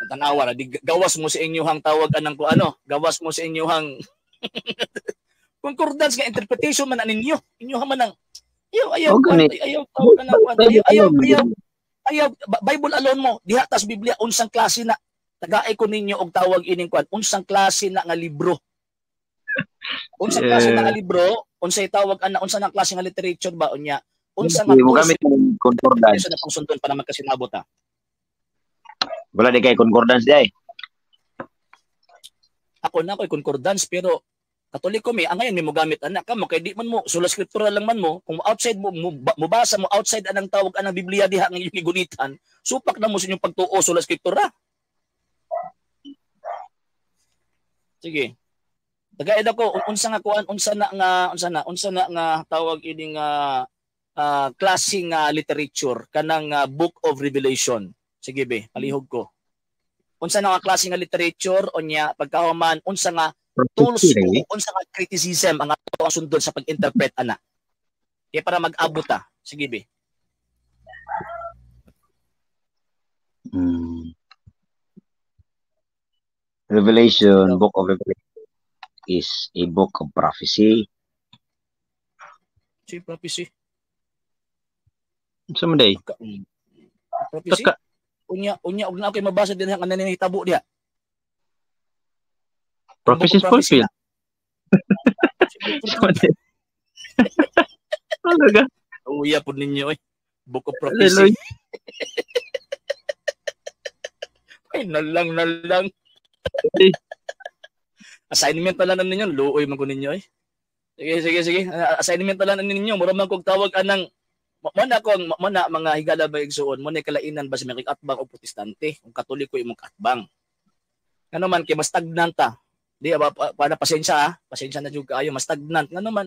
Tanawa na, gawas mo sa inyong tawag anang ko ano? Gawas mo sa inyong concordance nga interpretation man ninyo. Inyo man ang ayaw tawag anang ayaw Bible alone mo. Diha tas Biblia unsang klase na tagaay ko ninyo og tawag ining kwan. Unsang klase na nga libro. Unsang klase na nga libro, unsay tawag ana unsa nang klase nga literature ba unya? Unsa nga gamit ng concordance na pangsundon para magkasinabot ta? Wala di kay concordance di ay. Ako na ko'y concordance pero Katoliko mi ang ngayon mo gamit anak ka mo kay di man mo sola scriptura lang man mo kung outside mo mubasa mo outside anang tawag anang Biblia diha nga inyong gigunitan supak na mo sa inyong pagtuo sola scriptura. Sige. Tagaid ako unsa nga kuan unsa na nga tawag ining klase nga literature kanang Book of Revelation. Sige be, palihog ko. Unsa na nga klase nga literature unya pagkahuman unsa nga tools unsa nga criticism ang ato ang sundon sa pag-interpret ana. Kaya para mag-abot ta. Sige be. Revelation, Book of Revelation is a book of prophecy. Si prophecy. Sa Monday. Prophecy. Unya og na koy mabasa din ang nananihitabo diha. Prophecy is fulfilled. Talaga. Uya po ninyo eh. Book of Prophecy. Ay, nalang. Assignment pala na ninyo. Luoy man ko ninyo eh. Sige. Assignment pala na ninyo. Mura man kong tawag anang Muna mga higala ba igsuon mo ni kalainan ba sa mga atbang o protestante kung katoliko imong atbang. Ano man kay mas stagnant ta. Di ba para pasensya na jud kaayo mas stagnant ngano man.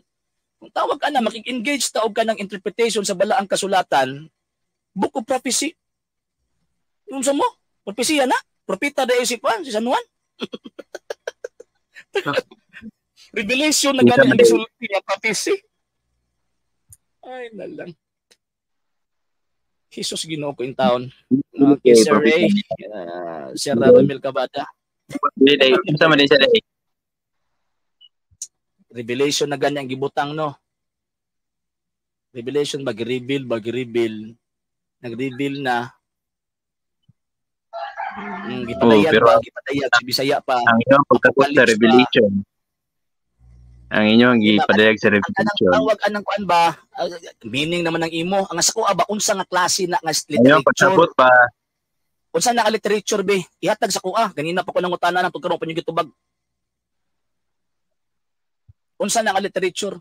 Kung tawag ka na makig-engage ta og kanang interpretation sa balaang kasulatan, book of prophecy. Yung sa mo, propesya na. Propeta da si Juan, si San Juan. Revelation na gani ang sulti nga prophecy. Ay nalang. Jesus Ginoo ko in town. Okay, Sir Ray. Sir Ramil Cabada. Sama din siya day. Revelation na gani ang gibutang no. Revelation bag-reveal. Nag-reveal na. Gipadayag si Bisaya pa. Ang inyong pagkakot sa Revelation. Ang inyong gipadayag sa Revelation. Ang tawag anang kuan ba? Meaning naman ng imo. Ang sa kuha ba unsa nga klase na nga literature? Ang pagsabot pa. Unsa na ka literature be? Ihatag sa kuha. Ganina pa ko nangutana nang pagkaroon pa niyo gitubag. Unsa na ka literature?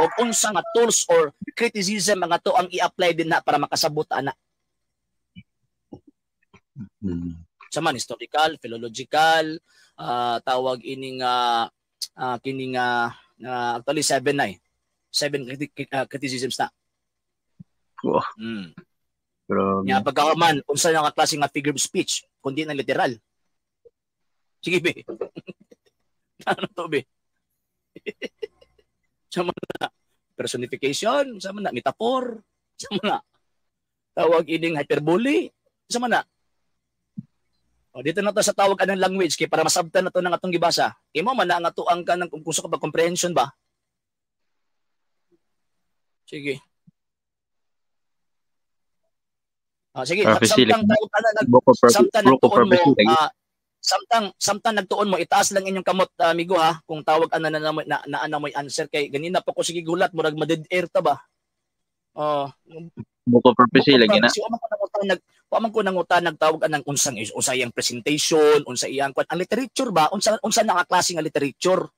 O unsa nga tools or criticism nga to ang i-apply din na para makasabot ana? Sa man historical, philological, tawag ining kining actually 7 na eh. 7 criticisms na. Wow. Nya pagkaman unsa nga klase nga figure of speech kundi na literal. Sige be. Ano to be? Sama na personification, sama na metaphor, sama na tawag ining hyperbole, sama na. O dito na to sa tawag anang language kay para masabtan na to ng atong gibasa. Imo man na nga tuang ka ng kung gusto ka ba comprehension ba? Sige. Sige, samtang nagtuon mo itaas lang inyong kamot amigo ha kung tawag ana na mo'y answer kay ganina pa ko sige gulat murag ma-dead air ta ba. Book of Prophecy lagi na. Paman ko nangutan nagtawag anang unsa iyang presentation, unsa iyang kwan ang literature ba? Unsa na nga klase nga literature?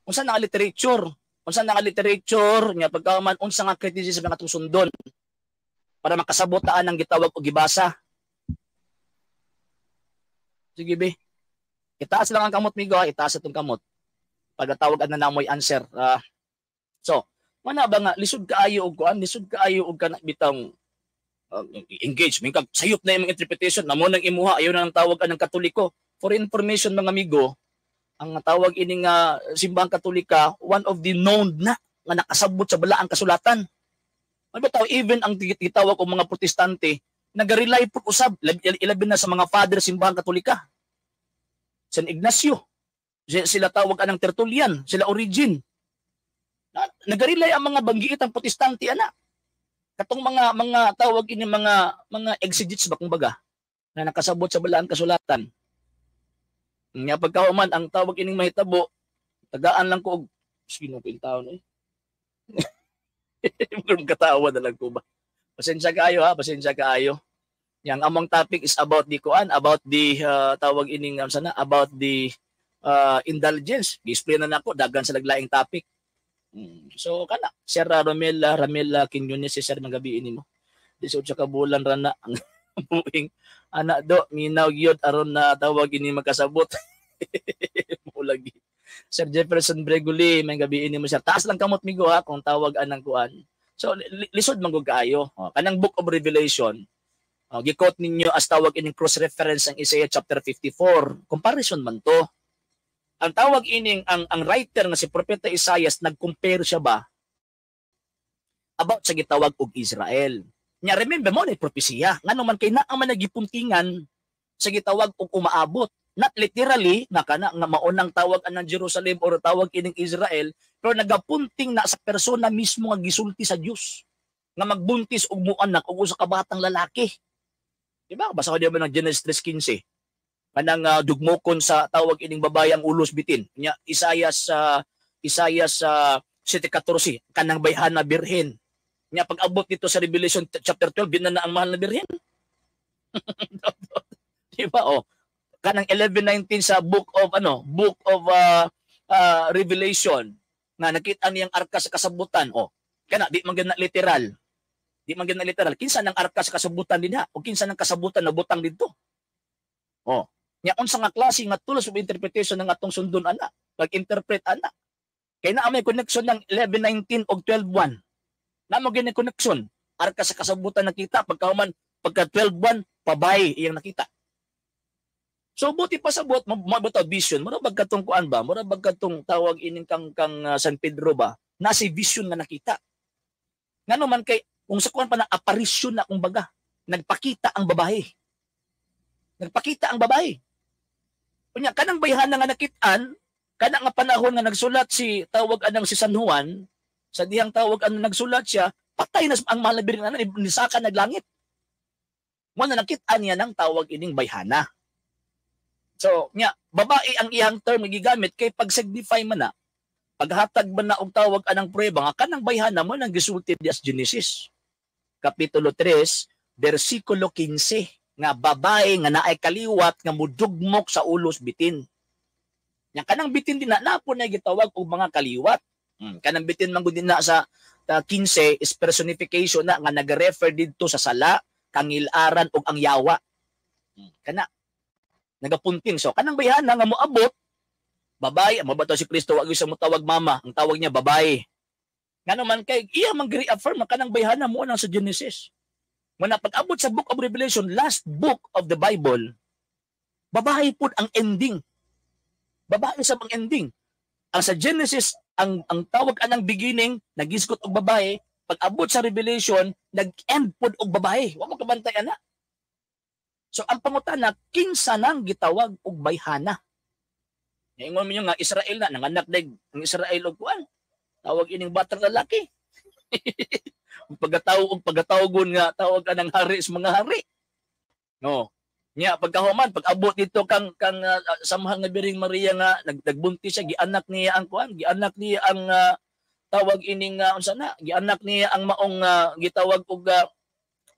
Unsa na nga literature? Unsa na nga literature nya pagkaman unsa nga criticism nga atong sundon para makasabot taan ang gitawag og gibasa. Sige be. Itaas lang ang kamot migo, itaas atong kamot. Pagtawag ana na mo'y answer. So, mana ba nga lisod kaayo og kuan, lisod kaayo og kana bitang engagement kag sayop na imong interpretation namo nang imuha ayo na ang tawag anang Katoliko. For information mga amigo, ang tawag ini nga simbahang Katolika one of the known na nga nakasabot sa balaang kasulatan. Ano ba even ang gitawag og mga Protestante naga-rely po usab ilabi na sa mga father simbahang Katolika. San Ignacio, sila tawag anang Tertullian, sila Origen. Naga-rely ang mga banggiit ang Protestante ana. Katong mga tawag ini mga exegetes ba kumbaga na nakasabot sa balaang kasulatan. Nya pagkauman ang tawag ining mahitabo tagaan lang ko og sino ko in taon eh. Kung katawa na lang ko ba. Pasensya kaayo ha, pasensya kaayo. Yang among topic is about the kuan, about the tawag ining sana about the indulgence. Gi-explain na nako dagan sa laglaing topic. So kana Sir Ramel Quiñones si Sir magabi nimo. 18 ka bulan ra na ang buing anak do minaw gyud aron na tawag ini makasabot. Mulagi. Sir Jefferson Breguli may gabi nimo Sir. Taas lang kamot migo ha kung tawag anang kuan. So lisod man gud kaayo. Kanang Book of Revelation gi-quote ninyo as tawag ining cross reference ang Isaiah chapter 54. Comparison man to. Ang tawag ining ang writer nga si Propeta Isaiah nag-compare siya ba about sa gitawag og Israel. Nya remember mo ni propesya ngano man kay naa man nagipuntingan sa gitawag og umaabot. not literally nga kana nga maunang tawag anang Jerusalem or tawag ining Israel, pero nagapunting na sa persona mismo nga gisulti sa Dios nga magbuntis og muanak og usa ka batang lalaki. Diba? Basa ko diba ng Genesis 3:15. Kanang dugmokon sa tawag ining babae ang ulos bitin. Nya Isaias 7:14 kanang bayhan na birhen. Nya pag-abot dito sa Revelation chapter 12 din na ang mahal na birhen. Diba? Oh. Kanang 11:19 sa book of Revelation na nakita niyang arka sa kasabutan. Oh. Kana di man gana literal. Di man gana literal. Kinsa nang arka sa kasabutan dinha o kinsa nang kasabutan na butang didto. Oh. Nya unsa nga klase nga tools of interpretation ng atong sundon ana pag-interpret ana kay naa may connection ng 11:19 og 12:1 namo gini connection arka sa kasabutan nakita pagkahuman pagka 12:1 pabay iyang nakita. So buti pa sa buot mabata vision mura bag katong kuan ba mura bag katong tawag ining kang San Pedro ba na si vision nga nakita ngano man kay kung sa kuan pa na apparition na kumbaga nagpakita ang babae. Kunya kanang bayhan nga nakitaan, kana nga panahon nga nagsulat si tawag anang si San Juan, sa dihang tawag anang nagsulat siya, patay na ang mahal na birhen ana ni saka naglangit. Mo na nakitaan niya ng tawag ining bayhana. So, nya babae ang iyang term gigamit kay pag signify man na paghatag man na og tawag anang prueba nga kanang bayhana mo nang gisulti di as Genesis kapitulo 3 bersikulo 15. Nga babae nga naay kaliwat nga mudugmok sa ulos bitin. Yang kanang bitin din na po na gitawag og mga kaliwat. Kanang bitin man gud na sa 15 is personification na nga nag-refer didto sa sala, kangilaran ug ang yawa. Kana nagapunting so kanang bayhana nga moabot babae mabato si Kristo wag sa mutawag mama, ang tawag niya babae. Ngano man kay iya man gi-reaffirm kanang bayhana mo nang sa Genesis. Muna pag-abot sa Book of Revelation, last book of the Bible, babae po ang ending. Babae sa ang ending. Ang sa Genesis, ang tawag anang beginning, nagisgot og babae, pag-abot sa Revelation, nag-end po og babae. Wa mo kabantay ana. So ang pangutana, kinsa nang gitawag og bayhana? Ingon mo nga Israel na nanganak dag ang Israel og kuan. Tawag ining batang lalaki. Pagkatawgon nga tawag ka ng hari sa mga hari. No. Nya pagkahuman pag-abot dito kang samahang nga biring Maria nga nagbuntis siya gianak niya ang kuan, gianak niya ang tawag ining unsa na, gianak niya ang maong gitawag og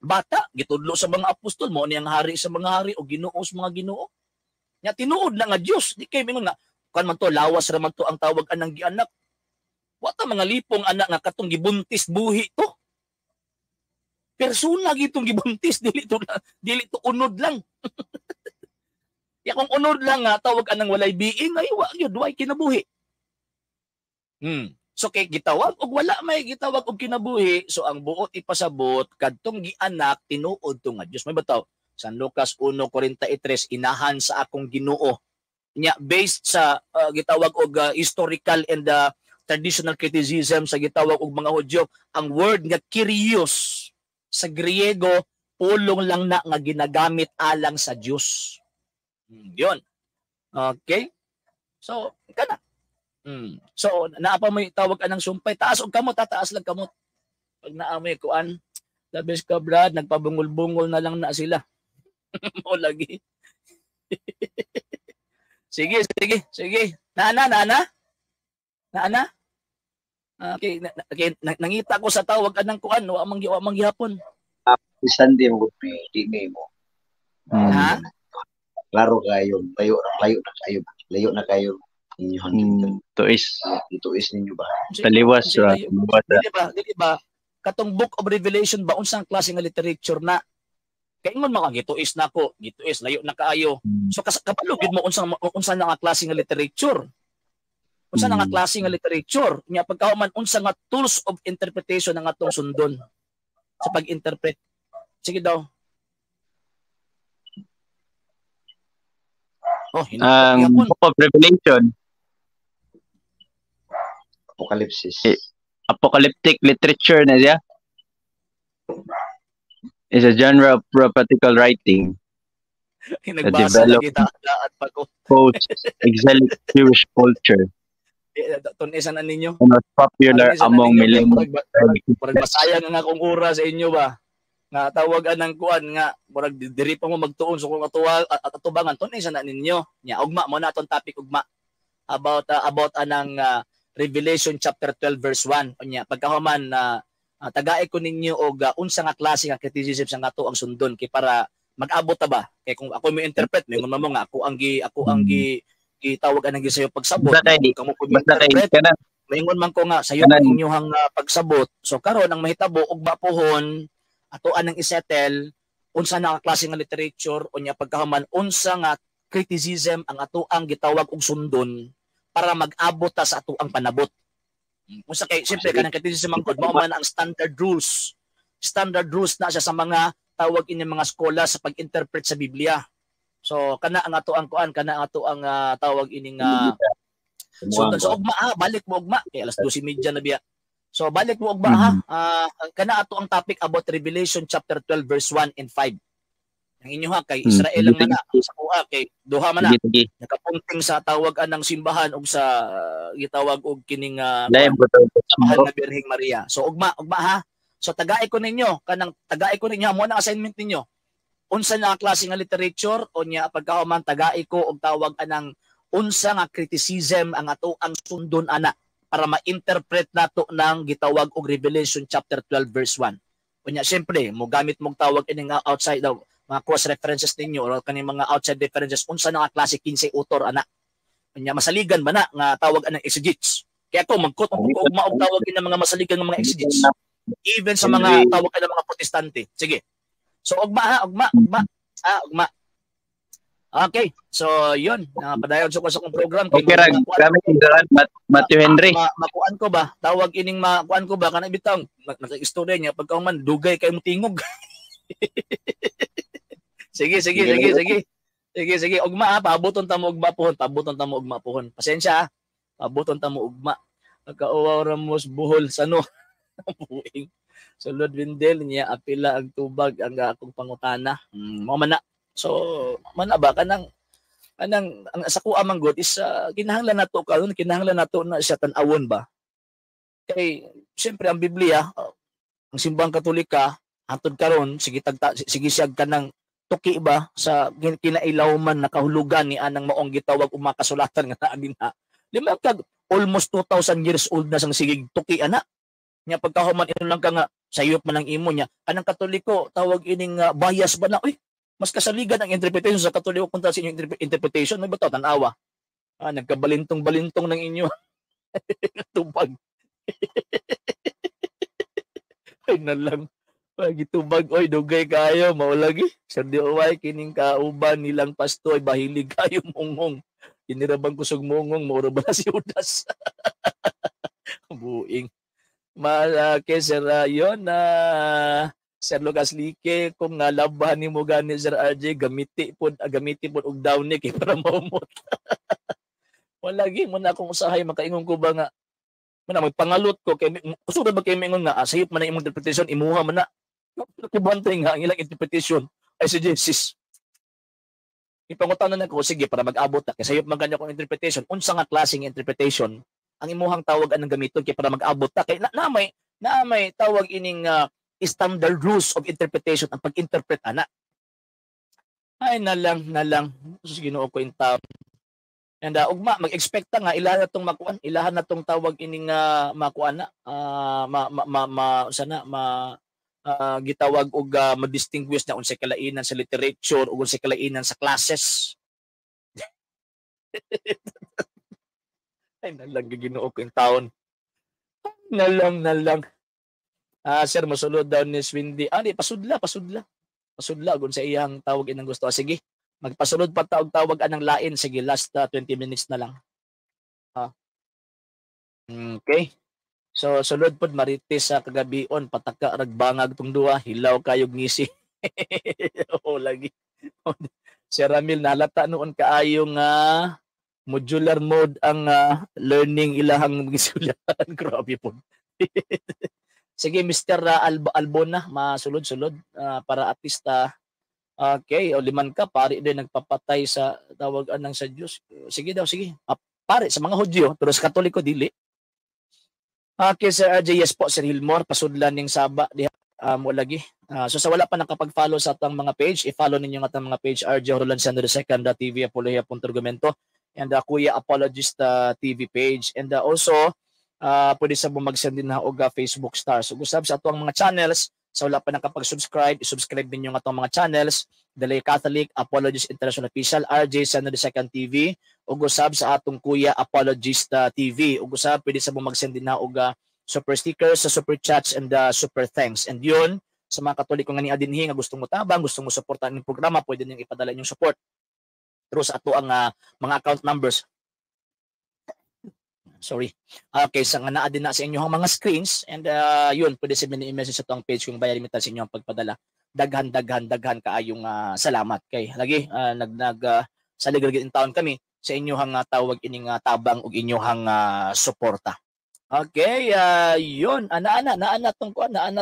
bata, gitudlo sa mga apostol mo ni ang hari sa mga hari o Ginoo sa mga Ginoo. Nya tinuod na nga Dios, di kay mingon nga kan man to lawas ra man to ang tawag anang gianak. Wa ta mga lipong anak nga katong gibuntis buhi to. Persona gitong gibuntis dili to unod lang. Ya kung unod lang nga tawag anang walay biing ay wa gyud way kinabuhi. So kay gitawag og wala may gitawag og kinabuhi so ang buot ipasabot kadtong gianak tinuod to nga Dios. May bataw San Lucas 1:43 inahan sa akong Ginoo. Nya based sa gitawag og historical and traditional criticism sa gitawag og mga Hudyo ang word nga kyrios sa Griego, pulong lang na nga ginagamit alang sa Diyos. Yun. Okay? So, kana. So, naapa may tawag anang sumpay. Taas og kamot, tataas lang kamot. Pag naamoy kuan, labis ka brad, nagpabungol-bungol na lang na sila. O lagi. Sige. Naana? Okay, nangita ko sa tawag anang kuan wa man gihapon. Sunday mo di mo. Ha? Klaro kayo, layo na kayo inyo tuis ninyo ba? Taliwas ra. Dili ba? Katong Book of Revelation ba unsang klase nga literature na? Kay ingon makagituis nako, gituis layo na kaayo. So kapalo gid mo unsa nga klase nga literature? Unsa nga klase nga literature? Nya pagkahuman unsa nga tools of interpretation ang atong sundon sa pag-interpret. Sige daw. Book of Revelation. Apocalyptic literature na siya. Is a genre of prophetical writing. Nagbasa na kita at pa ko. Post-exilic Jewish culture. Tunisan na ninyo. Most popular among millennials. Murag masayang nga akong oras sa inyo ba? Nga tawagan ng kuan nga murag diri pa mo magtuon so kung atubangan tunisan na ninyo. Nya ugma mo na atong topic ugma about anang Revelation chapter 12 verse 1. Nya pagkahuman tagaay ko ninyo og unsa nga klase nga criticism sa ngato ang sundon kay para mag-abot ta ba? Kay kung ako mo interpret, mingon mo nga ako ang gitawag anang gisayo pagsabot. Kamo ko interpret. Mingon man ko nga sayo ang inyong pagsabot. So karon ang mahitabo ugma pohon ato anang isettle unsa na klase nga literature unya pagkahuman unsa nga criticism ang ato ang gitawag og sundon para mag-abot ta sa ato ang panabot. Unsa kay siyempre kanang criticism ang mao man ang standard rules. Standard rules na siya sa mga tawag ini mga skola sa pag-interpret sa Biblia. So kana ang ato ang kuan, kana ang ato ang tawag ining so ugma balik mo ugma kay alas 12:30 na biya. So balik mo ugma kana ato ang topic about Revelation chapter 12 verse 1 and 5. Ang inyo kay Israel lang mana sa kuha kay duha man nakapunting sa tawagan ng simbahan ug sa gitawag og kining mahal na Birheng Maria. So ugma ha. So tagaay ko ninyo mo na assignment ninyo. Unsa na klase nga literature o nya pagkahuman tagaay ko og tawag anang unsa nga criticism ang ato ang sundon ana para ma-interpret nato ng gitawag og Revelation chapter 12 verse 1. Unya syempre mo gamit mong tawag ini nga outside daw mga cross references ninyo o kaning mga outside references unsa na nga klase 15 author ana. Unya masaligan ba na nga tawag anang exegetes. Kaya ako magkot og tawag ng mga masaligan ng mga exegetes. Even sa mga tawag ng mga protestante. Sige. So ugma. Okay. So yun, padayon sa kong program kay gamit indaran Matthew Henry. Makuan ko ba? Tawag ining makuan ko ba kana bitaw naka-istorya niya pagkahuman dugay kay mo tingog. Sige. Ugma paaboton ta mo ugma pohon. Pasensya paaboton ta mo ugma. Nagkauwaw ramos buhol sano. Buing. Sulod Windel niya apila ang tubag ang akong pangutana. Mao man na. So man ba kanang ang sa kuha man god is kinahanglan nato na siya tan-awon ba. Kay siyempre ang Biblia ang simbang Katolika hangtod karon sige siyag kanang tuki ba sa kinailaw-man nakahulugan ni anang maong gitawag mga kasulatan nga naa dinha. Lima kag almost 2,000 years old na sang sigig tuki ana. Nya pagkahuman ino lang ka nga sayop man ang imo nya kanang Katoliko tawag ining bias ba na mas kasaligan ang interpretation sa Katoliko kontra sa inyong interpretation may bitaw tan-awa nagkabalintong-balintong ng inyo tubag ay na lang gitubag oy dugay kayo mao lagi sir di uway kining kauban nilang pastoy bahilig kayo mungong inirabang kusog mungong mao ra ba si Judas buing malaki sir yon na Sir Lucas Lique kung nalabahan ni mo gani Sir RJ gamiti pod og downy kay para maumot. Walagi mo na akong usahay makaingon ko ba nga man magpangalot ko kay usura ba kay mingon nga sayop man ang imong interpretation imuha man na. Nakibantay nga ang ilang interpretation ay si Jesus. Ipangutanan nako sige para mag-abot ta kay sayop man kanya kong interpretation unsa nga klaseng interpretation ang imuhang tawag anang gamiton kay para mag-abot ta kay na may tawag ining standard rules of interpretation ang pag-interpret ana. Ay na lang sus Ginoo ko in town. And ugma mag-expect ta nga ilahan natong makuan ilahan natong tawag ining makuan na gitawag og ma-distinguish na unsay kalainan sa literature ug unsay kalainan sa classes. Ay nalang Ginoo ko in town. Nalang. Sir mosulod daw ni Swindy. Di pasudla gun sa iyang tawag inang gusto. Sige. Magpasulod pa ta og tawag anang lain. Sige, last 20 minutes na lang. Okay. So sulod pod Marites sa kagabion pataka ragbangag tong duha hilaw kayog ngisi. Lagi. Si Ramil nalata noon kaayo nga modular mode ang learning ilahang gisulatan. Grabe po. Sige, Mr. Albona, masulod-sulod para at least Okay, o liman ka, pare din nagpapatay sa tawagan ng sa Diyos. Sige daw, sige. Pare, sa mga Hudyo, pero sa Katoliko, dili. Okay, Sir RJ, yes po, Sir Hilmore, pasudlan ning Saba, diha, mo lagi. So sa wala pa nakapag-follow sa atang mga page, i-follow ninyo ang atang mga page, RJ Rolansiano II, TV, Apologia.Argumento, and Kuya Apologist TV page. And also, pwede sa bumagsan din na og Facebook stars. So gusab sa atong mga channels, sa wala pa nakapag-subscribe, i-subscribe ninyo ang atong mga channels, Dalay Catholic, Apologist International Official, RJ Sano II TV, o gusab sa atong Kuya Apologist TV. O gusab, pwede sa bumagsan din na og super stickers, sa super chats, and super thanks. And yun, sa mga Katoliko nga ni Adinhi nga gustong mo tabang, gustong mo suportahan ng programa, pwede niyong ipadala yung support through sa ato ang mga account numbers. Sorry. Okay, sa nga naa din na sa inyong mga screens, and yun, pwede sa mini-message sa itong page kung bayarin sa inyong pagpadala. Daghan kaayong salamat kay lagi sa ligagin taon kami sa inyong tawag ining tabang ug inyong suporta. Okay, yun, naana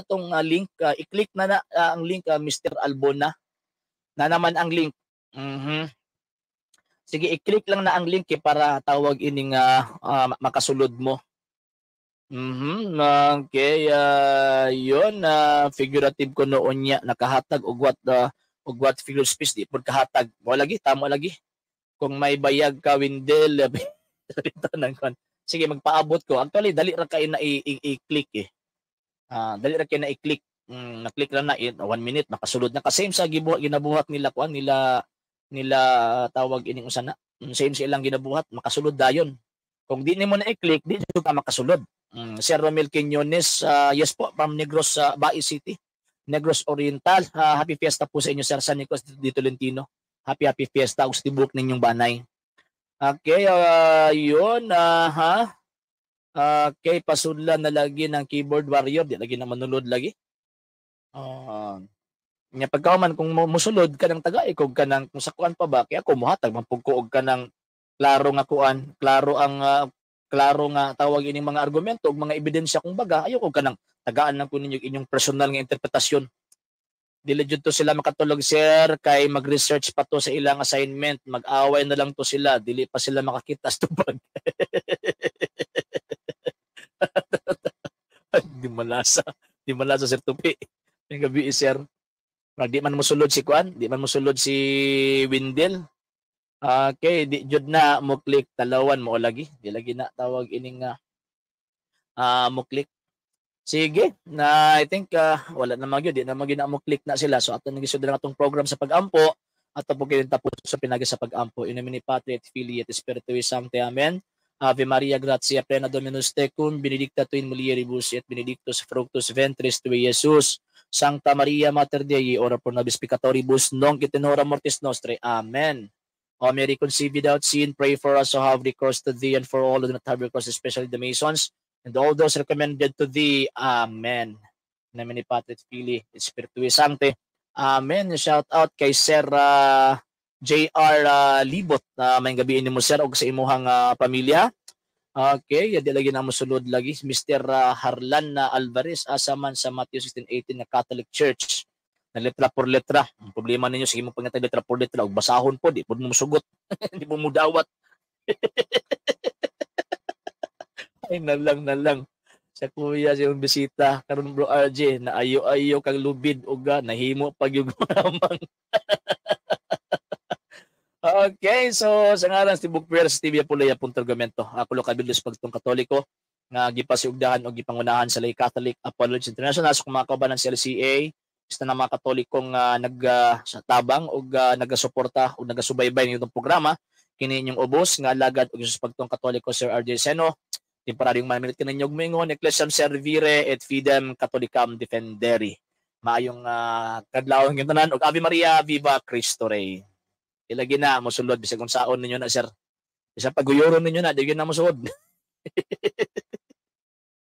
tong link, i-click na ang link, Mr. Albona. Na naman ang link. Sige, i-click lang na ang link para tawag ining makasulod mo. Okay, yun, figurative ko noon niya nakahatag og what figure space di pud kahatag. Mo lagi, tamo lagi. Kung may bayag ka Windel, sige, magpaabot ko. Actually, dali ra kay na i-click eh. Dali ra kay na i-click. Na-click lang na 1 minute makasulod na kasi sa ginabuhat nila kuan nila tawag ining usana. Same sa ilang ginabuhat makasulod dayon. Kung di nimo na i-click, di ka makasulod. Sir Romel Quiñones, yes po, from Negros, Bai City, Negros Oriental. Happy Fiesta po sa inyo, Sir San Nicolas di Tolentino. Happy Fiesta, ustibuk ninyong banay. Okay, yun, okay, pasudlan na lagi ng keyboard warrior, di lagi na manulod lagi. Nga pagkauman kung musulod ka ng taga-ikog ka ng kung sa kuan pa ba, kaya ako muhatag, mampugkuog ka ng klaro nga kuan, klaro nga tawag ining mga argumento ug mga ebidensya kung baga, ayoko ka ng tagaan lang kunin yung inyong personal nga interpretasyon. Dili jud to sila makatulog, sir, kay mag-research pa to sa ilang assignment, mag-away na lang to sila, dili pa sila makakita sa tubag. Di malasa sir Tupi. Yung gabi sir. Di man mosulod si kuan, di man mosulod si Windel. Okay, di jud na mo click talawan mo lagi. Di lagi na tawag ining mo click. Sige, na I think wala na magyud, di na magyud na mo click na sila. So ato nagisud na atong program sa pag-ampo at po kayo tapos sa pinagi sa pag-ampo. In nomine Patri et Filii et Spiritui Sancti. Amen. Ave Maria, gratia plena Dominus tecum, benedicta tu in mulieribus et benedictus fructus ventris tui, Iesus. Sancta Maria Mater Dei, ora pro nobis peccatoribus, nunc et in hora mortis nostrae. Amen. O Mary conceived without sin, pray for us who have recourse to thee, and for all who do not have recourse, especially the Masons, and all those recommended to thee. Amen. In nomine Patri et Filii et Spiritui Sancti. Amen. Shout out kay Sir JR Libot. May gabiin mo sir og sa imuhang pamilya. Okay, di lagi na mosulod lagi Mr. Harlan Alvarez asaman sa Matthew 16:18 na Catholic Church. Na letra por letra. Ang problema ninyo sige mo pangatay letra por letra og basahon po di pud mo sugot. Di mo mudawat. Ay nalang. Sa kuya sa yung bisita karon bro RJ na ayo kang lubid og nahimo pag yung mamang. Okay, so sa ngalan sa Tibok Prayer sa TV Apologia.Argumento, ako lo kabildos pagtong Katoliko nga gipasiugdahan o gipangunahan sa Lay Catholic Apologist International sa mga kauban ng LCA, isa na mga Katolikong nagtabang o nagasuporta o nagasubaybay ng itong programa kini inyong ubos nga alagad og sa pagtong Katoliko Sir RJ Seno, temporaryong manminute kaninyong mingon Ecclesiam Servire et Fidem Catholicam Defendere. Maayong kadlawon ng tanan og Ave Maria, Viva Cristo Rey. Ilagi na mosulod bisag kung saon ninyo na sir. Isa paguyoron ninyo na, di yun na mosulod.